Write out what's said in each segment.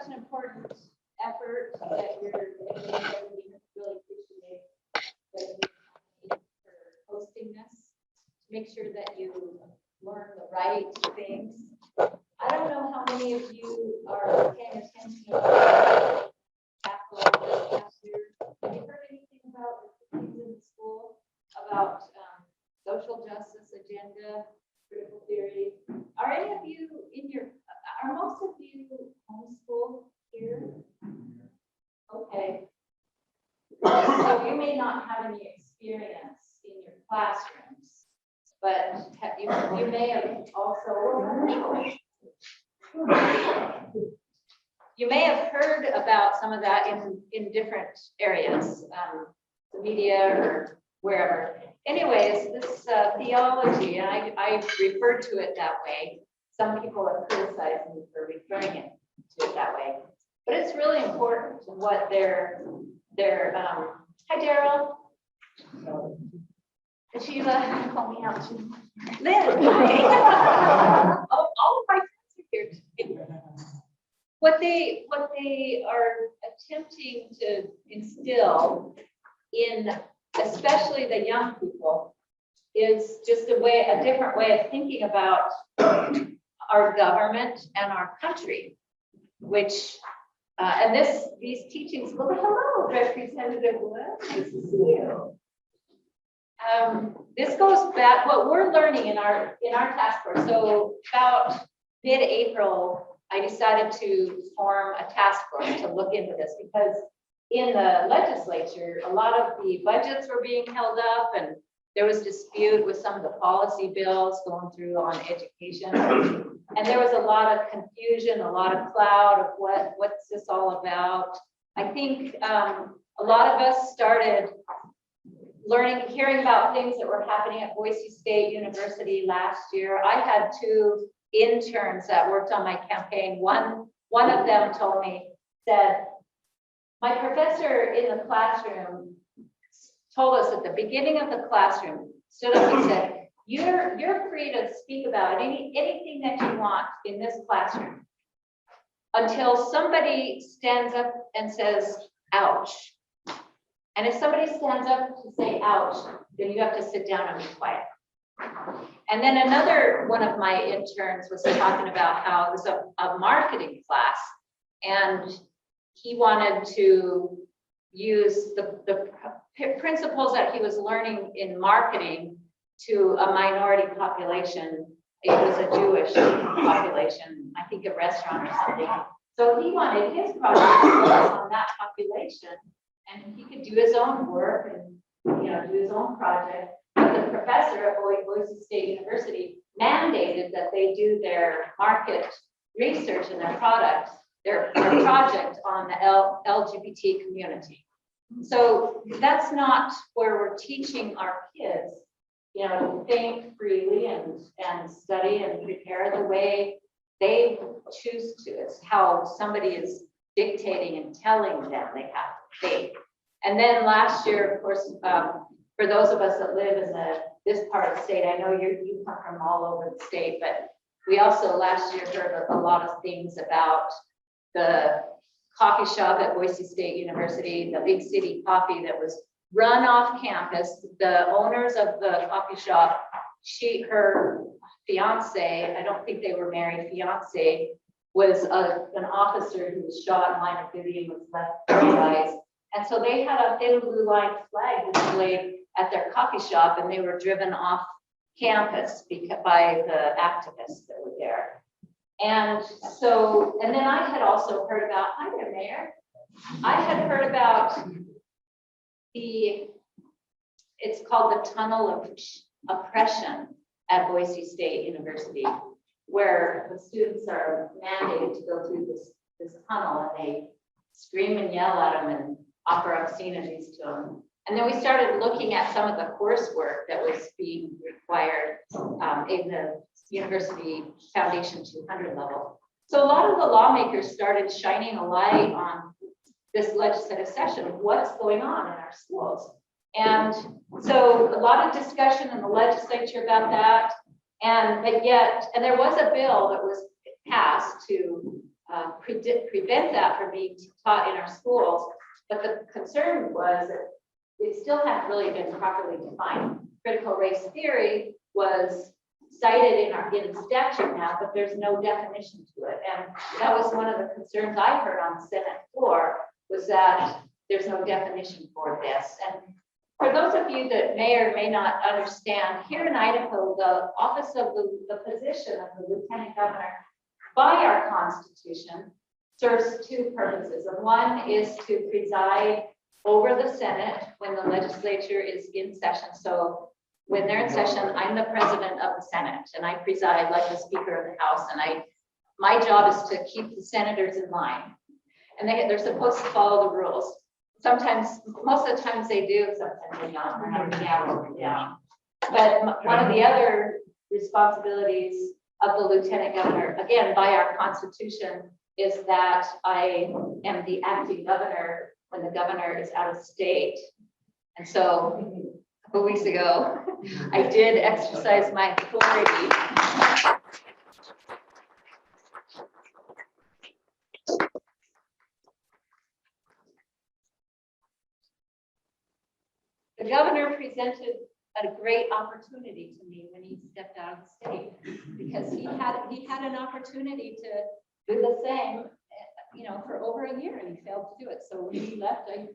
such an important effort that you're doing. We really appreciate that you for hosting this. Make sure that you learn the right things. I don't know how many of you are paying attention to capital last year. Have you heard anything about the things in the school about social justice agenda, critical theory? Are any of you are most of you homeschooled here? Okay. So you may not have any experience in your classrooms, but you may have also, you may have heard about some of that in different areas, the media or wherever. Anyways, this theology, and I refer to it that way. Some people have criticized me for referring it to it that way, but it's really important what their hi Daryl, Sheila, call me out. Lynn, hi. All of my friends are here today. What they are attempting to instill in especially the young people is just a different way of thinking about our government and our country, which and these teachings. Well, hello, Representative Wood. Nice to see you. This goes back what we're learning in our task force. So about mid-April, I decided to form a task force to look into this because in the legislature, a lot of the budgets were being held up and there was dispute with some of the policy bills going through on education. And there was a lot of confusion, a lot of cloud of what's this all about. I think a lot of us started hearing about things that were happening at Boise State University last year. I had 2 interns that worked on my campaign. One of them said, my professor in the classroom told us at the beginning of the classroom, stood up and said, you're free to speak about anything that you want in this classroom until somebody stands up and says, ouch. And if somebody stands up to say ouch, then you have to sit down and be quiet. And then another one of my interns was talking about how it was a marketing class and he wanted to use the principles that he was learning in marketing to a minority population. It was a Jewish population, I think a restaurant or something. So he wanted his project to focus on that population and he could do his own work and do his own project. But the professor at Boise State University mandated that they do their market research and their products, their project on the LGBT community. So that's not where we're teaching our kids, to think freely and study and prepare the way they choose to. It's how somebody is dictating and telling them they have to think. And then last year, of course, for those of us that live in this part of the state, I know you come from all over the state, but we also last year heard a lot of things about the coffee shop at Boise State University, the Big City Coffee that was run off campus. The owners of the coffee shop, her fiance, I don't think they were married, fiance was an officer who was shot in line of duty and was left paralyzed. And so they had a thin blue line flag displayed at their coffee shop and they were driven off campus by the activists that were there. And so, and then I had also heard about, hi there, Mayor. I had heard about it's called the tunnel of oppression at Boise State University, where the students are mandated to go through this tunnel and they scream and yell at them and offer obscenities to them. And then we started looking at some of the coursework that was being required in the University Foundation 200 level. So a lot of the lawmakers started shining a light on this legislative session of what's going on in our schools. And so a lot of discussion in the legislature about that. And there was a bill that was passed to prevent that from being taught in our schools. But the concern was that it still hadn't really been properly defined. Critical race theory was cited in statute now, but there's no definition to it. And that was one of the concerns I heard on the Senate floor, was that there's no definition for this. And for those of you that may or may not understand, here in Idaho, the office of the position of the lieutenant governor by our Constitution serves two purposes. And one is to preside over the Senate when the legislature is in session. So when they're in session, I'm the president of the Senate, and I preside like the Speaker of the House. And my job is to keep the senators in line, and they're supposed to follow the rules. Sometimes, most of the times they do, sometimes they don't. We're not down. But one of the other responsibilities of the lieutenant governor, again, by our Constitution, is that I am the acting governor when the governor is out of state. And so a couple weeks ago, I did exercise my authority. The governor presented a great opportunity to me when he stepped out of the state, because he had an opportunity to do the same, for over a year, and he failed to do it. So when he left, I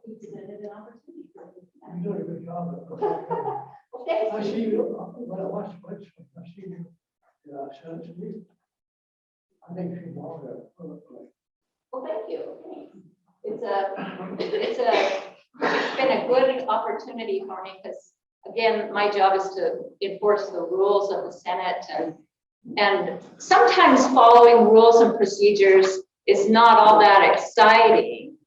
presented an opportunity for him. You're doing a good job. Well, thank I you. see you, when I watch, I see you, Senate Committee. I think she's all there. Well, thank you. It's been a good opportunity for me, because again, my job is to enforce the rules of the Senate, and sometimes following rules and procedures is not all that exciting,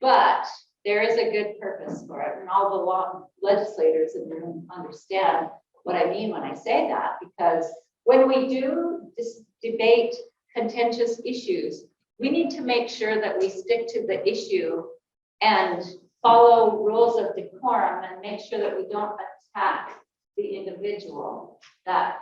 but there is a good purpose for it, and all the law legislators in the room understand what I mean when I say that, because when we do debate contentious issues, we need to make sure that we stick to the issue and follow rules of decorum and make sure that we don't attack the individual that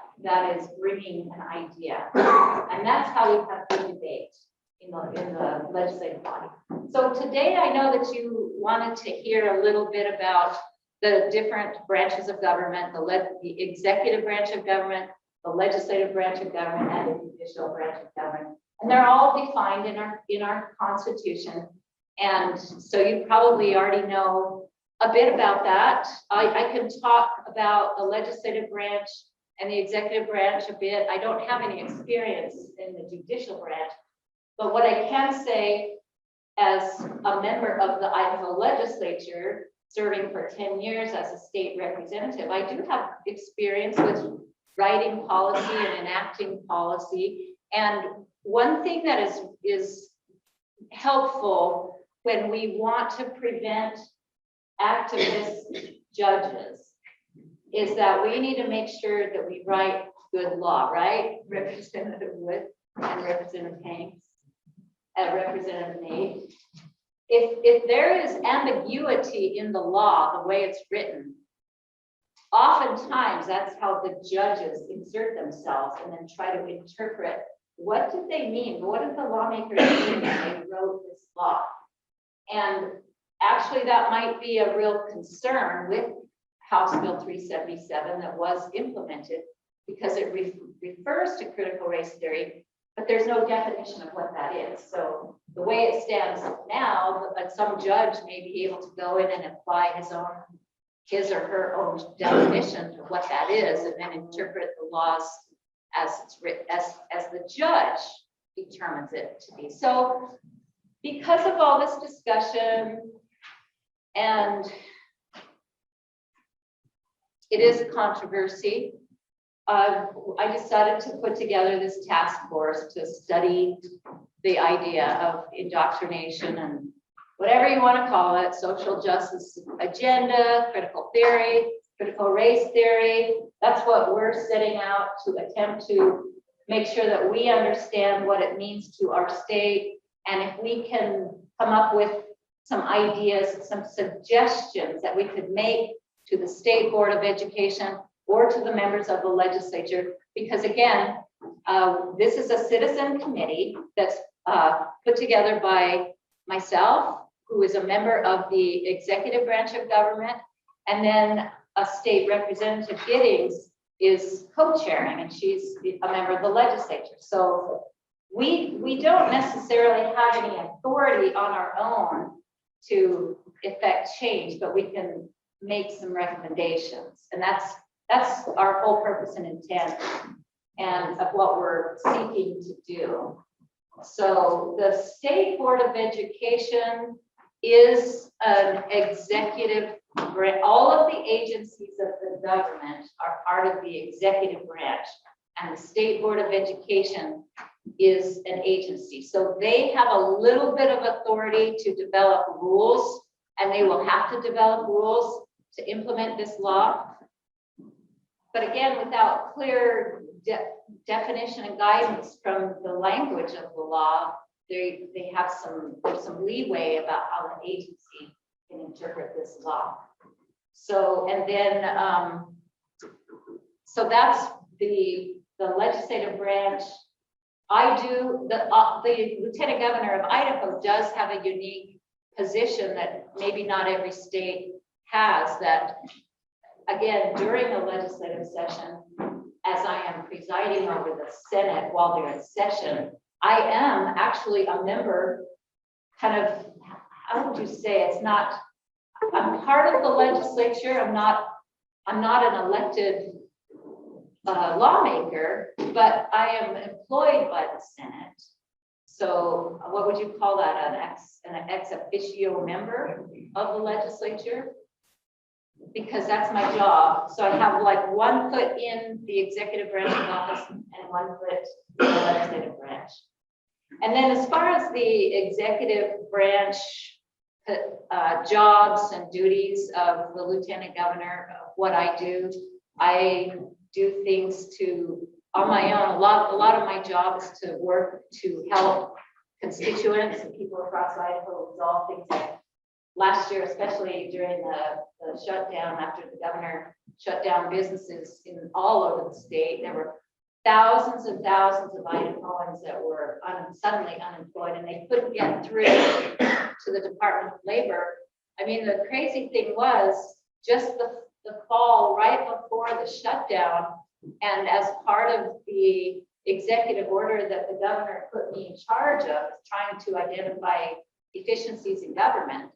is bringing an idea. And that's how we have good debate in the legislative body. So today I know that you wanted to hear a little bit about the different branches of government, the executive branch of government, the legislative branch of government, and the judicial branch of government. And they're all defined in our Constitution. And so you probably already know a bit about that. I can talk about the legislative branch and the executive branch a bit. I don't have any experience in the judicial branch, but what I can say as a member of the Idaho legislature, serving for 10 years as a state representative, I do have experience with writing policy and enacting policy. And one thing that is helpful when we want to prevent activist judges is that we need to make sure that we write good law, right? Representative Wood and Representative Hanks and Representative Nate. If there is ambiguity in the law, the way it's written, oftentimes that's how the judges insert themselves and then try to interpret, what did they mean? What did the lawmakers mean when they wrote this law? And actually that might be a real concern with House Bill 377 that was implemented, because it refers to critical race theory, but there's no definition of what that is. So the way it stands now, some judge may be able to go in and apply his or her own definition of what that is, and then interpret the laws as it's written, as the judge determines it to be. So because of all this discussion, and it is a controversy, I decided to put together this task force to study the idea of indoctrination and whatever you want to call it, social justice agenda, critical theory, critical race theory. That's what we're setting out to attempt to make sure that we understand what it means to our state. And if we can come up with some ideas, some suggestions that we could make to the State Board of Education or to the members of the legislature, because again, This is a citizen committee that's put together by myself, who is a member of the executive branch of government, and then a state representative, Giddings, is co-chairing, and she's a member of the legislature. So we don't necessarily have any authority on our own to effect change, but we can make some recommendations. And that's our whole purpose and intent and of what we're seeking to do. So the State Board of Education is an executive branch. All of the agencies of the government are part of the executive branch, and the State Board of Education is an agency. So they have a little bit of authority to develop rules, and they will have to develop rules to implement this law. But again, without clear definition and guidance from the language of the law, they have some leeway about how the agency can interpret this law. So, and then, so that's the legislative branch. The Lieutenant Governor of Idaho does have a unique position that maybe not every state has, that again, during the legislative session, as I am presiding over the Senate while they're in session, I am actually a member, kind of, how would you say, it's not, I'm part of the legislature, I'm not an elected lawmaker, but I am employed by the Senate. So what would you call that, an ex officio member of the legislature? Because that's my job. So I have like one foot in the executive branch of office and one foot in the legislative branch. And then as far as the executive branch jobs and duties of the lieutenant governor, what I do things on my own. A lot of my job is to work to help constituents and people across Idaho resolve things like last year, especially during the shutdown, after the governor shut down businesses in all over the state. There were thousands and thousands of Idahoans that were suddenly unemployed, and they couldn't get through to the Department of Labor. I mean, the crazy thing was just the fall right before the shutdown, and as part of the executive order that the governor put me in charge of, trying to identify efficiencies in government,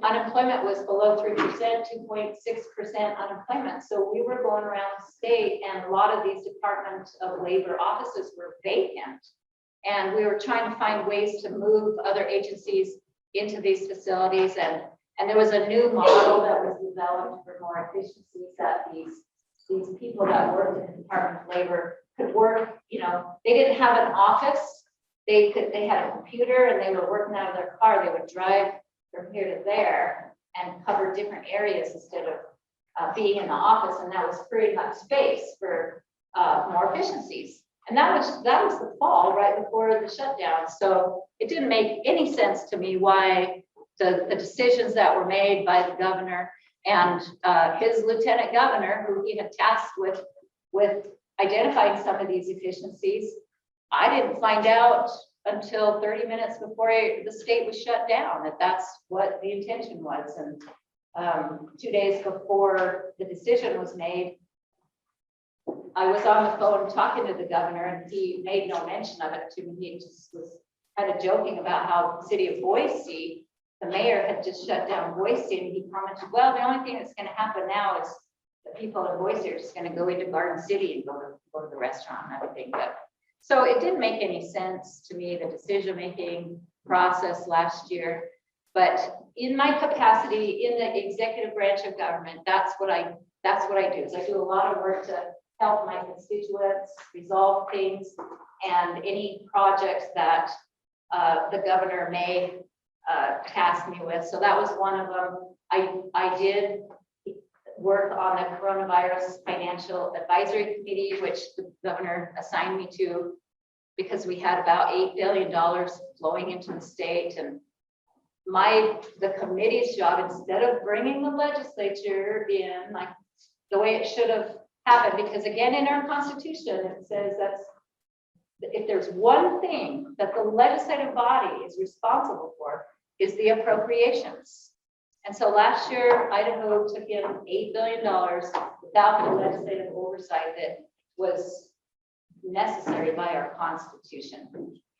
unemployment was below 3%, 2.6% unemployment. So we were going around the state, and a lot of these Department of Labor offices were vacant. And we were trying to find ways to move other agencies into these facilities. And there was a new model that was developed for more efficiencies, that these people that worked in the Department of Labor could work, they didn't have an office. They had a computer, and they were working out of their car. They would drive from here to there and cover different areas instead of being in the office. And that was freeing up space for more efficiencies. And that was the fall right before the shutdown. So it didn't make any sense to me why the decisions that were made by the governor and his lieutenant governor, who he had tasked with identifying some of these efficiencies, I didn't find out until 30 minutes before the state was shut down that that's what the intention was. And 2 days before the decision was made, I was on the phone talking to the governor, and he made no mention of it to me. He just was kind of joking about how the city of Boise, the mayor had just shut down Boise, and he commented, well, the only thing that's going to happen now is the people in Boise are just going to go into Garden City and go to the restaurant and everything. But so it didn't make any sense to me, the decision-making process last year. But in my capacity in the executive branch of government, that's what I do. Is I do a lot of work to help my constituents resolve things, and any projects that the governor may task me with. So that was one of them. I did work on the coronavirus financial advisory committee, which the governor assigned me to, because we had about $8 billion flowing into the state. And the committee's job, instead of bringing the legislature in like the way it should have happen, because again, in our Constitution, it says that's, if there's one thing that the legislative body is responsible for, is the appropriations. And so last year, Idaho took in $8 billion without the legislative oversight that was necessary by our Constitution.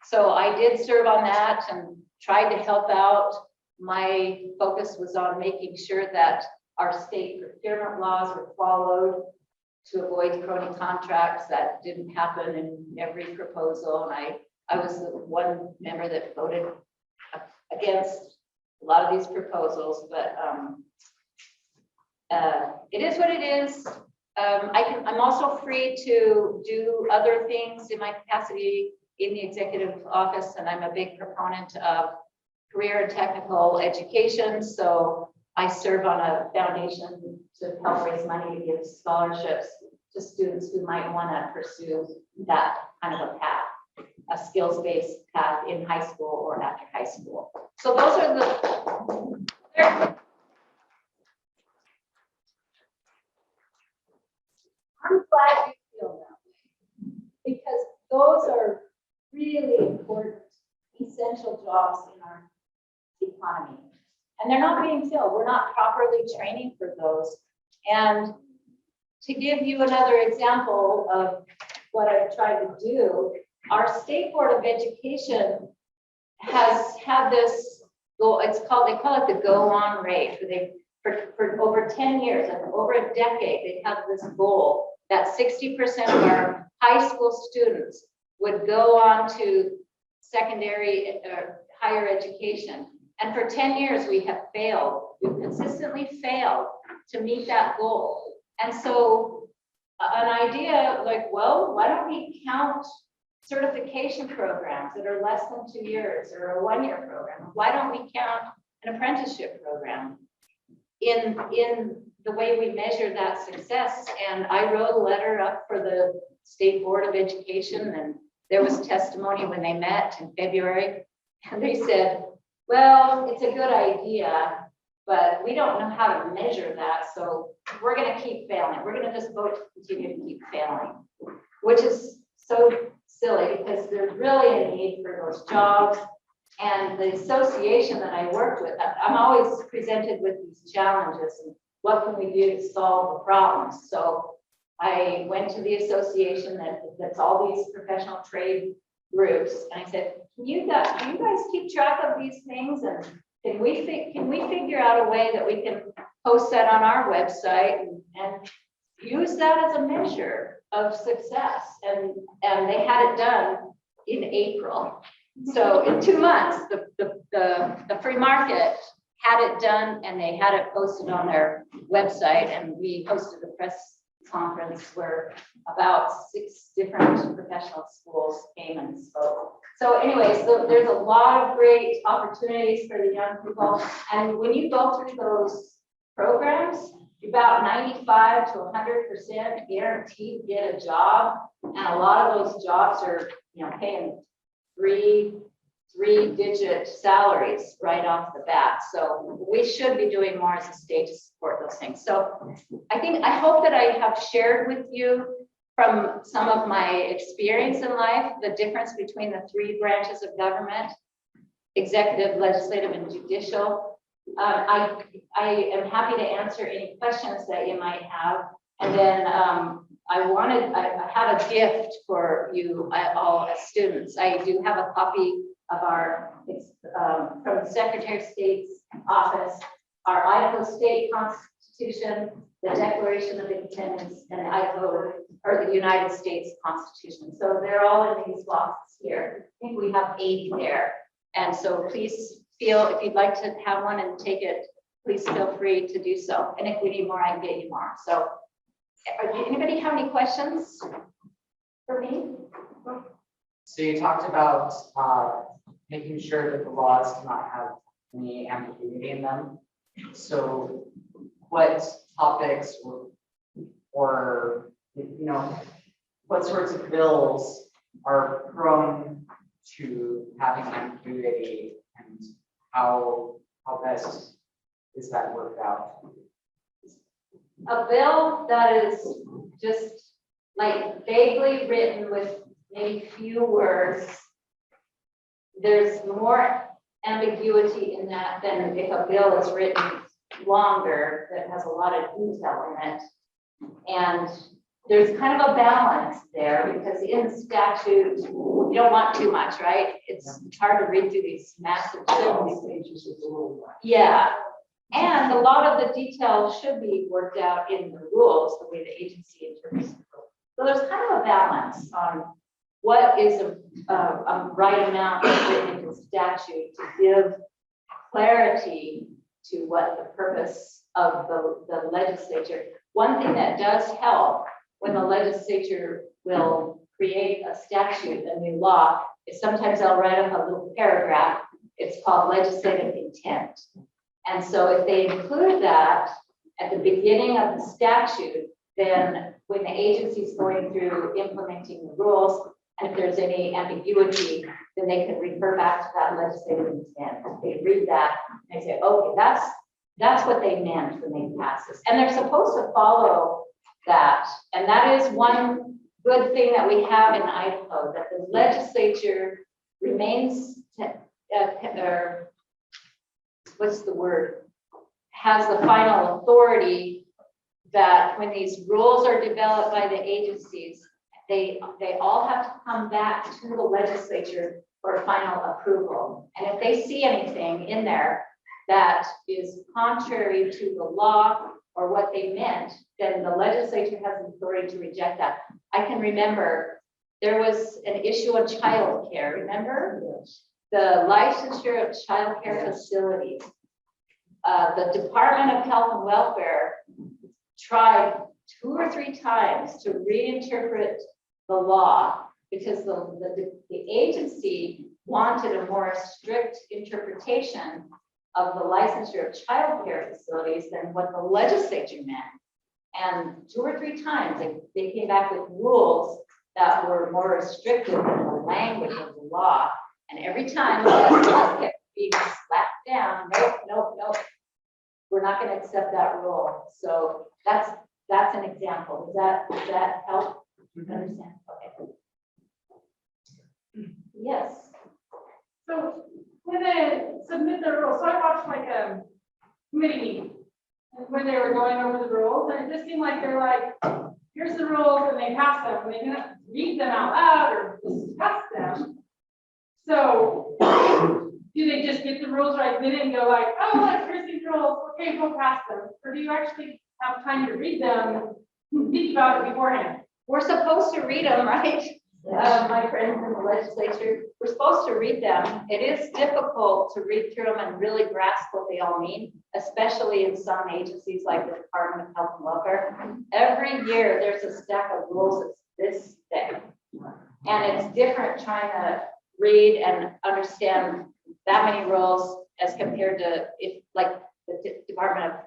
So I did serve on that and tried to help out. My focus was on making sure that our state procurement laws were followed to avoid crony contracts. That didn't happen in every proposal. And I was the one member that voted against a lot of these proposals, but it is what it is. I'm also free to do other things in my capacity in the executive office, and I'm a big proponent of career and technical education. So I serve on a foundation to help raise money to give scholarships to students who might want to pursue that kind of a path, a skills-based path in high school or after high school. So those are the. I'm glad you feel that way, because those are really important, essential jobs in our economy. And they're not being filled. We're not properly training for those. And to give you another example of what I've tried to do, our State Board of Education has had this goal. They call it the go on rate, where for over 10 years and over a decade, they have this goal that 60% of our high school students would go on to secondary or higher education. And for 10 years, we have failed. We've consistently failed to meet that goal. And so an idea like, well, why don't we count certification programs that are less than 2 years or a 1 year program? Why don't we count an apprenticeship program in the way we measure that success? And I wrote a letter up for the State Board of Education, and there was testimony when they met in February, and they said, well, it's a good idea, but we don't know how to measure that, so we're going to keep failing. We're going to just vote to continue to keep failing, which is so silly, because there's really a need for those jobs. And the association that I worked with, I'm always presented with these challenges and what can we do to solve the problems. So I went to the association that's all these professional trade groups, and I said, do you guys keep track of these things? And can we figure out a way that we can post that on our website and use that as a measure of success? And they had it done in April. So in 2 months, the free market had it done, and they had it posted on their website, and we hosted a press conference where about 6 different professional schools came and spoke. So anyways, there's a lot of great opportunities for the young people. And when you go through those programs, about 95 to 100% guaranteed to get a job. And a lot of those jobs are, paying three-digit salaries right off the bat. So we should be doing more as a state to support those things. So I hope that I have shared with you from some of my experience in life, the difference between the 3 branches of government, executive, legislative, and judicial. I am happy to answer any questions that you might have. And then I have a gift for you all as students. I do have a copy of from the Secretary of State's office, our Idaho State Constitution, the Declaration of Independence, and Idaho, or the United States Constitution. So they're all in these boxes here. I think we have 80 there. And so please feel, if you'd like to have one and take it, please feel free to do so. And if we need more, I can get you more. So anybody have any questions for me? So you talked about making sure that the laws do not have any ambiguity in them. So what topics or what sorts of bills are prone to having ambiguity, and how best is that worked out? a bill that is just like vaguely written with maybe few words, there's more ambiguity in that than if a bill is written longer that has a lot of detail in it. And there's kind of a balance there because in statute, you don't want too much, right? It's hard to read through these massive bills. Pages is a little much. Yeah, and a lot of the details should be worked out in the rules, the way the agency interprets the rules. So there's kind of a balance on what is a right amount written into statute to give clarity to what the purpose of the legislature. One thing that does help when the legislature will create a statute, a new law, is sometimes I'll write up a little paragraph. It's called legislative intent. And so if they include that at the beginning of the statute, then when the agency is going through implementing the rules, and if there's any ambiguity, then they can refer back to that legislative intent. They read that and they say, okay, that's what they meant when they passed this. And they're supposed to follow that. And that is one good thing that we have in Idaho, that the legislature remains, or what's the word, has the final authority, that when these rules are developed by the agencies, they all have to come back to the legislature for final approval. And if they see anything in there that is contrary to the law or what they meant, then the legislature has the authority to reject that. I can remember there was an issue on childcare, remember? Yes. The licensure of childcare facilities. The Department of Health and Welfare tried 2 or 3 times to reinterpret the law because the agency wanted a more strict interpretation of the licensure of childcare facilities than what the legislature meant. And 2 or 3 times they came back with rules that were more restrictive than the language of the law. And every time the kept being slapped down, nope. We're not going to accept that rule. So that's an example. Does that help you understand? Okay. Yes. So when they submit the rules, so I watched like a committee meeting and when they were going over the rules, and it just seemed like they're like, here's the rules, and they pass them, and they didn't read them out loud or discuss them. So do they just get the rules right then and go like, oh, look, here's these rules, okay, we'll pass them? Or do you actually have time to read them and think about it beforehand? We're supposed to read them, right? My friends in the legislature, we're supposed to read them. It is difficult to read through them and really grasp what they all mean, especially in some agencies like the Department of Health and Welfare. Every year there's a stack of rules that's this thick. And it's different trying to read and understand that many rules as compared to if like the Department of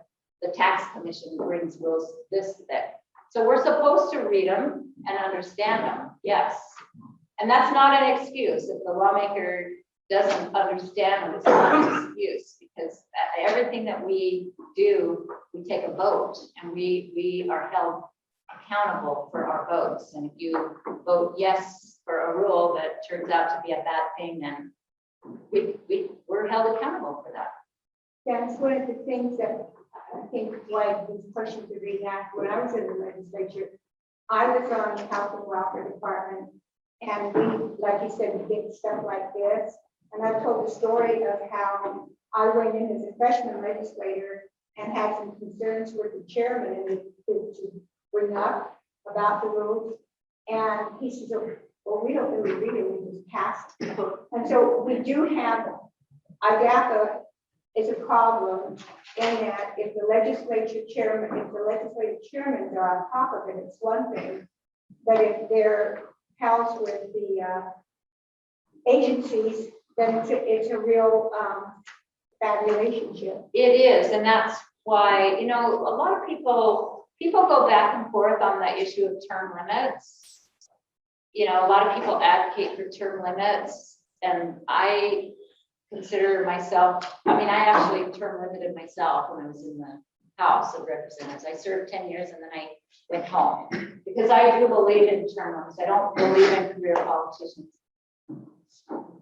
the Tax Commission brings rules this thick. So we're supposed to read them and understand them, yes. And that's not an excuse. If the lawmaker doesn't understand them, it's not an excuse, because everything that we do, we take a vote and we are held accountable for our votes. And if you vote yes for a rule that turns out to be a bad thing, then we're held accountable for that. That's one of the things that I think why these questions are being asked. When I was in the legislature, I was on the Health and Welfare Department, and we, like you said, we did stuff like this. And I told the story of how I went in as a freshman legislator and had some concerns with the chairman and to bring up about the rules. And he says, well, we don't really read it, we just pass it. And so we do have, IDAPA is a problem in that if the legislative chairman are on top of it, it's one thing. But if they're housed with the agencies, then it's a real bad relationship. It is, and that's why, you know, a lot of people go back and forth on the issue of term limits. You know, a lot of people advocate for term limits, and I consider myself, I mean, I actually term limited myself when I was in the House of Representatives. I served 10 years and then I went home because I do believe in term limits. I don't believe in career politicians.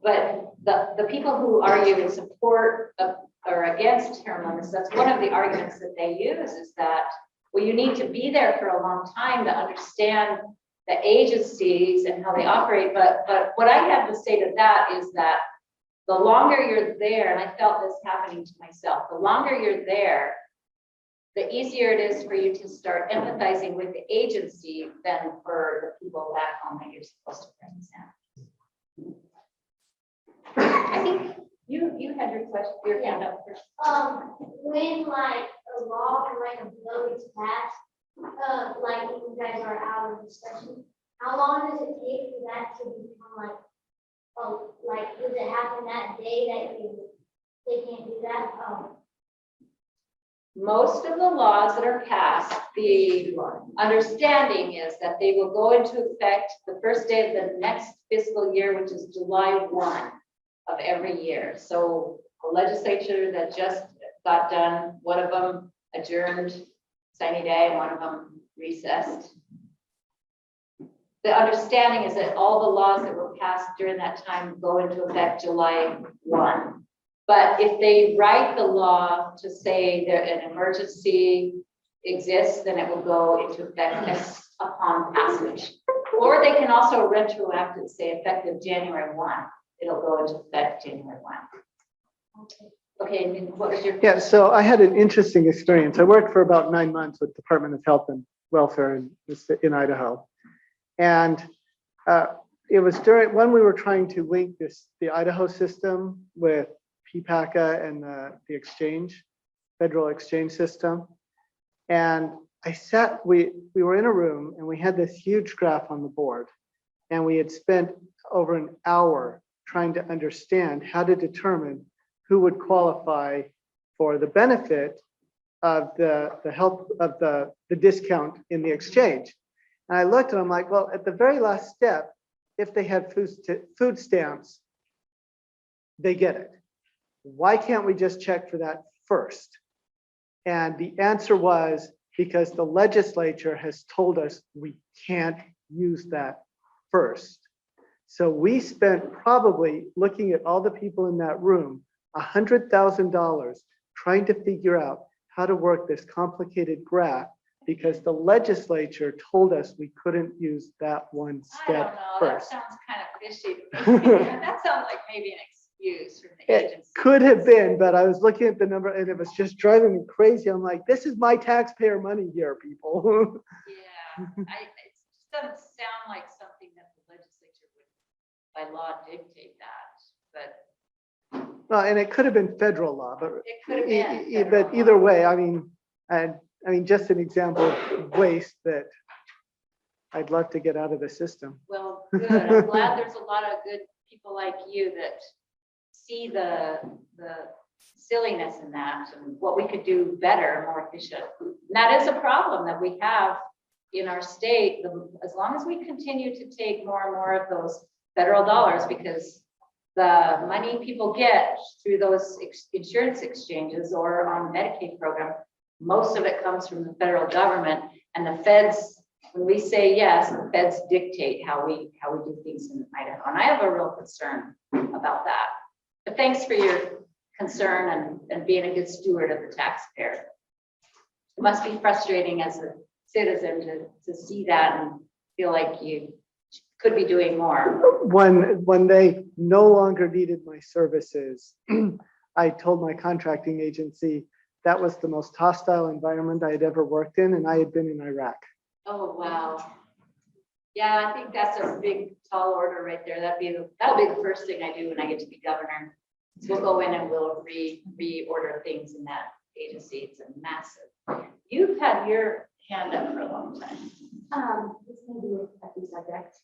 But the people who argue in support of or against term limits, that's one of the arguments that they use is that, well, you need to be there for a long time to understand the agencies and how they operate. But what I have to say to that is that the longer you're there, and I felt this happening to myself, the longer you're there, the easier it is for you to start empathizing with the agency than for the people back home that you're supposed to represent. I think you had your question, your hand up first. When like a law or like a bill gets passed, like when you guys are out of discussion, how long does it take for that to become like, oh, like, does it happen that day that they can't do that? Most of the laws that are passed, the understanding is that they will go into effect the first day of the next fiscal year, which is July 1 of every year. So the legislature that just got done, one of them adjourned sunny day and one of them recessed. The understanding is that all the laws that were passed during that time go into effect July 1. But if they write the law to say that an emergency exists, then it will go into effect as upon passage. Or they can also retroactive, say effective January 1. It'll go into effect January 1. Okay, and then what was your? Yeah, so I had an interesting experience. I worked for about 9 months with Department of Health and Welfare in Idaho. And it was when we were trying to link the Idaho system with PPACA and the exchange, federal exchange system. And we were in a room and we had this huge graph on the board. And we had spent over an hour trying to understand how to determine who would qualify for the benefit of the help of the discount in the exchange. And I looked and I'm like, well, at the very last step, if they had food stamps, they get it. Why can't we just check for that first? And the answer was because the legislature has told us we can't use that first. So we spent probably looking at all the people in that room, $100,000 trying to figure out how to work this complicated graph because the legislature told us we couldn't use that one I don't step know, first. that sounds kind of fishy to me. That sounds like maybe an excuse from the It agency. could have been, but I was looking at the number and it was just driving me crazy. I'm like, this is my taxpayer money here, people. Yeah, it just doesn't sound like something that the legislature would by law dictate that, but Well, and it could have been federal law, but it could have been. federal but either law. way, I mean, just an example of waste that I'd love to get out of the system. Well, good. I'm glad there's a lot of good people like you that see the silliness in that and what we could do better, more efficient. And that is a problem that we have in our state, as long as we continue to take more and more of those federal dollars, because the money people get through those insurance exchanges or on the Medicaid program, most of it comes from the federal government, and the feds, when we say yes, the feds dictate how we do things in Idaho. And I have a real concern about that. But thanks for your concern and being a good steward of the taxpayer. It must be frustrating as a citizen to see that and feel like you could be doing more. When they no longer needed my services, I told my contracting agency that was the most hostile environment I had ever worked in, and I had been in Iraq. Oh, wow. Yeah, I think that's a big tall order right there. That'll be the first thing I do when I get to be governor. We'll go in and we'll reorder things in that agency. It's a massive. You've had your hand up for a long time. This may be a touchy subject,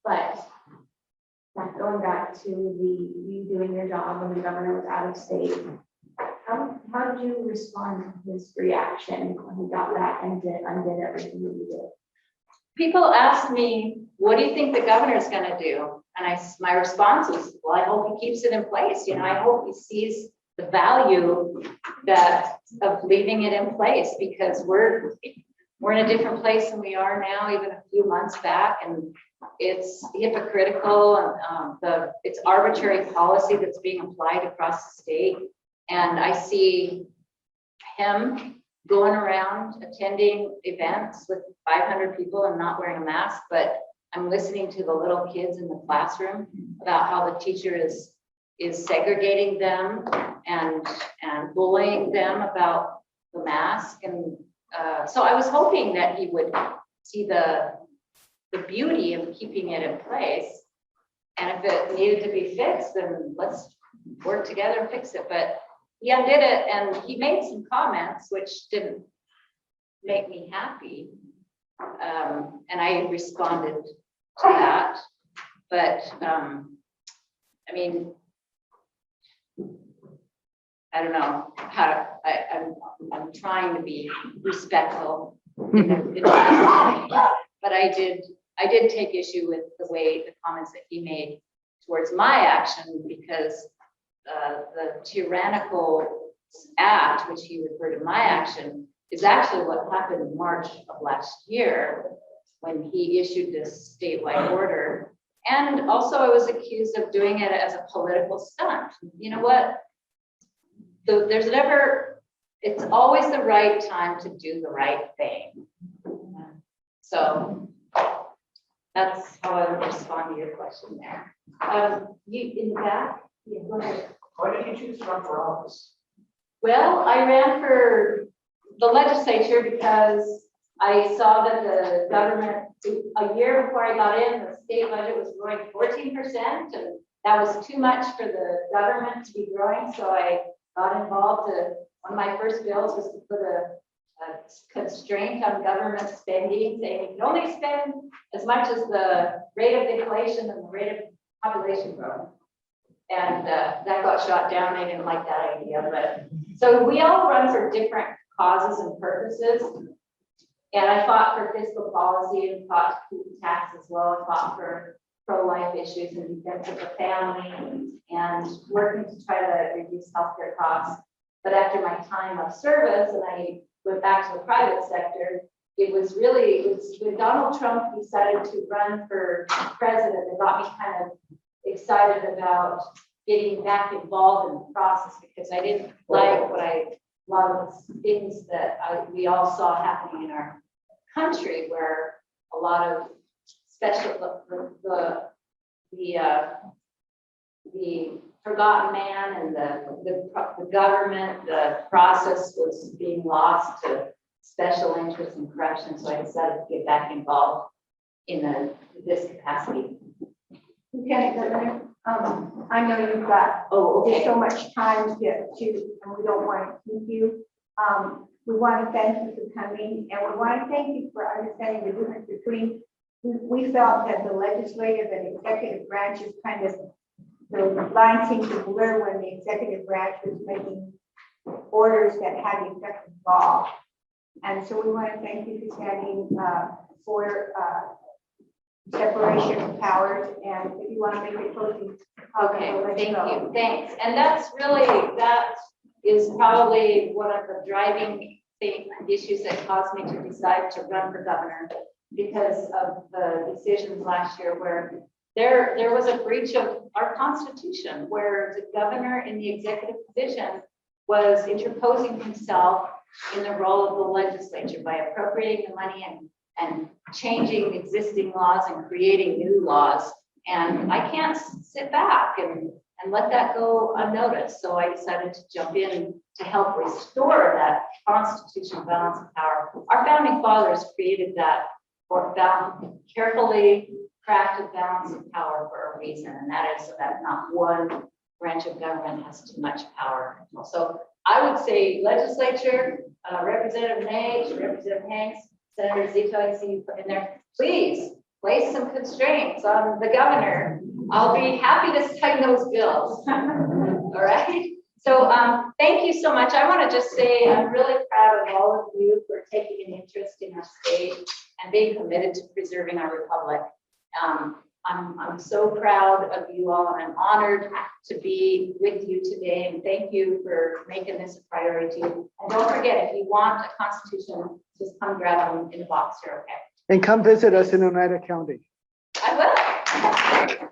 but going back to you doing your job when the governor was out of state, how did you respond to his reaction when he got back and undid everything that you did? People ask me, what do you think the governor is going to do? And my response is, well, I hope he keeps it in place. I hope he sees the value of leaving it in place, because we're in a different place than we are now, even a few months back, and it's hypocritical, and it's arbitrary policy that's being applied across the state. And I see him going around attending events with 500 people and not wearing a mask, but I'm listening to the little kids in the classroom about how the teacher is segregating them and bullying them about the mask. And so I was hoping that he would see the beauty of keeping it in place. And if it needed to be fixed, then let's work together and fix it. But he undid it, and he made some comments which didn't make me happy. And I responded to that. But I mean, I don't know how to, I'm trying to be respectful but I did take issue with the comments that he made towards my action, because the tyrannical act, which he referred to my action, is actually what happened in March of last year when he issued this statewide order. And also I was accused of doing it as a political stunt. You know what? It's always the right time to do the right thing. So that's how I would respond to your question there. You in the back? Yeah, go ahead. Why did you choose to run for office? Well, I ran for the legislature because I saw that the government, a year before I got in, the state budget was growing 14%, and that was too much for the government to be growing. So I got involved. One of my first bills was to put a constraint on government spending, saying you can only spend as much as the rate of inflation and the rate of population growth. And that got shot down. I didn't like that idea. But so we all run for different causes and purposes. And I fought for fiscal policy and fought to keep the tax as well. I fought for pro-life issues and defense of the family and working to try to reduce healthcare costs. But after my time of service and I went back to the private sector, it was when Donald Trump decided to run for president that got me kind of excited about getting back involved in the process, because I didn't like a lot of the things that we all saw happening in our country, where a lot of the forgotten man and the government, the process was being lost to special interests and corruption. So I decided to get back involved in this capacity. Lieutenant Governor, I know you've got so much time to, and we don't want to keep you. We want to thank you for coming, and we want to thank you for understanding the difference between, we felt that the legislative and executive branches kind of, the line seemed to blur when the executive branch was making orders that had the effect of law. And so we want to thank you for standing for separation of powers. And if you want to make a closing. Okay, thank you, thanks. And that is probably one of the driving issues that caused me to decide to run for governor, because of the decisions last year where there was a breach of our Constitution, where the governor in the executive position was interposing himself in the role of the legislature by appropriating the money and changing existing laws and creating new laws. And I can't sit back and let that go unnoticed. So I decided to jump in to help restore that constitutional balance of power. Our founding fathers created that carefully crafted balance of power for a reason, and that is so that not one branch of government has too much power. So I would say legislature, Representative Nate, Representative Hanks, Senator Zito, I see you put in there, please place some constraints on the governor. I'll be happy to sign those bills. All right. So thank you so much. I want to just say I'm really proud of all of you for taking an interest in our state and being committed to preserving our republic. I'm so proud of you all, and I'm honored to be with you today, and thank you for making this a priority. And don't forget, if you want a constitution, just come grab them in the box here, okay? And come visit us in Oneida County. I will.